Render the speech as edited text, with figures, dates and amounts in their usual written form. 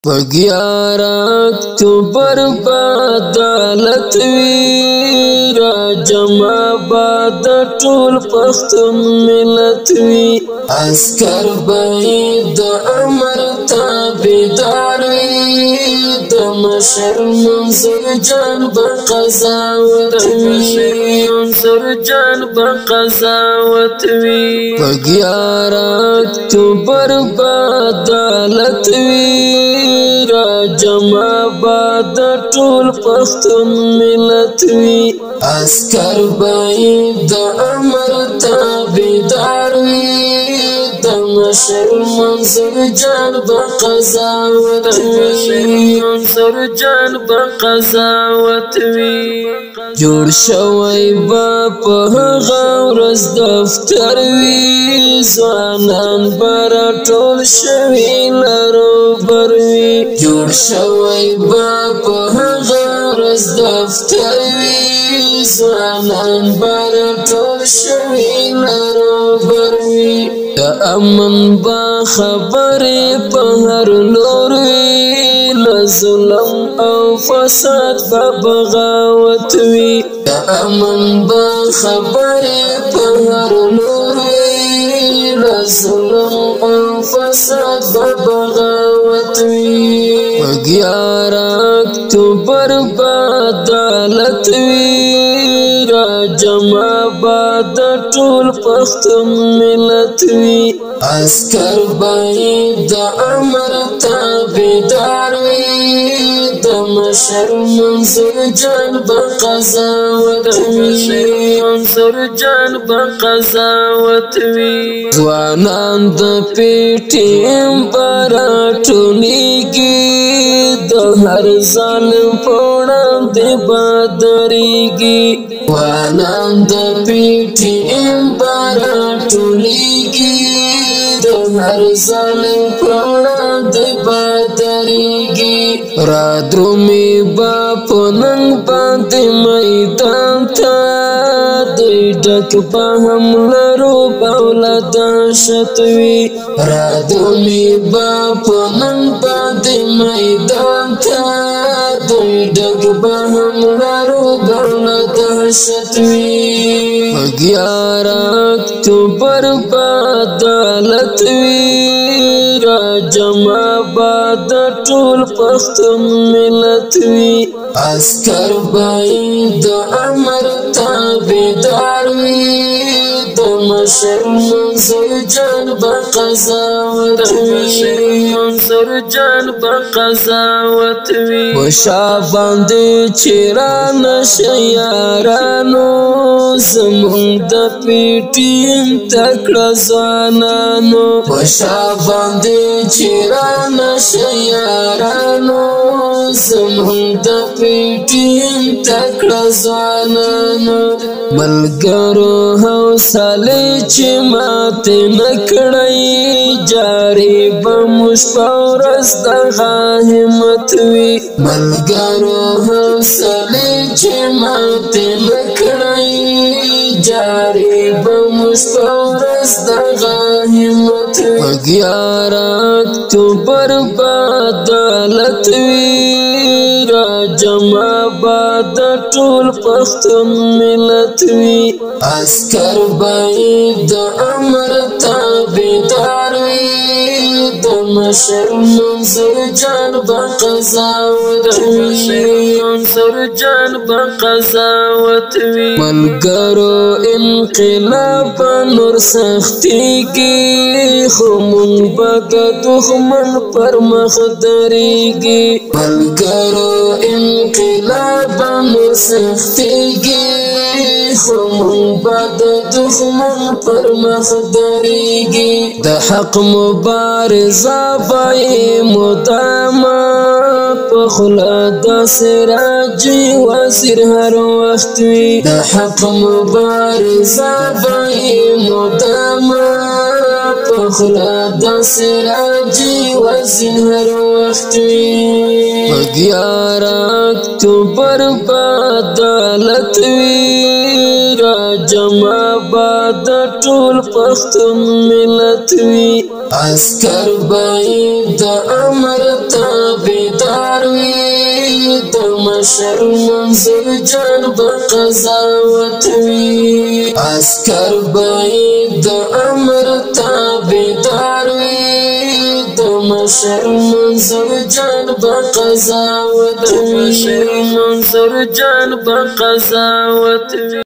11 اکتوبر عدالت وی را جمع باد ټول پښتون ملت وی عسكر به د امر تابعدار وی د مشر منصور جان بقضاوت وی منصور جان بقضاوت وی 11 اکتوبر عدالت وی را جمع باد ټول پښتون ملت وی عسكر به د امر تابعدار وی د مشر منصور جان بقضاوت وی منصور جان بقضاوت وی جوړ شوی با په هغه ورځ دفتر وی ځوانان بر ټول شوی لرو بر وی جوړ شوی با په هغه ورځ دفتر وی ځوانان بر ټول شوی لرو بر وی د امن با خبرې په هر لور وی له ظلم او فساد په بغاوت وی د امن با خبرې په هر لور وی له ظلم او فساد په بغاوت وی 11 اکتوبر عدالت وی را جمع باد ټول پښتون ملت وی عسكر به د امر تابعدار وی د مشر منصور جان بقضاوت وی منصور جان بقضاوت وی ځوانان د پیټیم پر ټولېږي د هر ظالم په وړاندې بدرېږي ځوانان د پیټیم پر ټولېږي د هر ظالم په وړاندې بدرېږي را درومي به په ننګ باندې میدان ته دوی ډک به هم لرو بوله دهشت وي را درومي به په ننګ باندې میدان ته دوی ډک به هم لرو بوله دهشت وي 11 اکتوبر عدالت وی را جمع باد ټول پښتون ملت وی عسكر به د امر تابعدار وی د مشر منصور جان بقضاوت وی منصور جان بقضاوت وی وشا باندې چیران شیارانو زمون د پیټیم تکړه ځوانانو وشا باندې چیران شیارانو زمون د پیټیم تکړه ځوانانو ملګرو حوصله چې ماته نکړی جاری به موږ په ورځ دغه همت وي ملګرو حوصله چې ماته نکړی جاری به موږ په ورځ دغه همت وي 11 اکتوبر عدالت وی را جمع باد ټول پښتون ملت وی عسكر به د امر تابعدار وی د مشر منصور جان بقضاوت وی منصور جان بقضاوت وی ملګرو انقلاب نور سختي کې خو مونږ به دښمن پر مخ درېږي ملګرو انقلاب نور سختي کې خو مونږ به دښمن پر مخ درېږي د حق مبارزه به مدامه په خوله د سراج وزیر هر وخت وي د حق مبارزه به مدامه په خوله د سراج وزیر هر وخت وي 11 اکتوبر عدالت وی را جمع باد ټول پښتون ملت وی عسكر به د امر تابع مشر منظور جان بقضاوت وی عسكر بعید امر تابعدار وی د مشر منظور جان بقضاوت وی منظور جان بقضاوت وی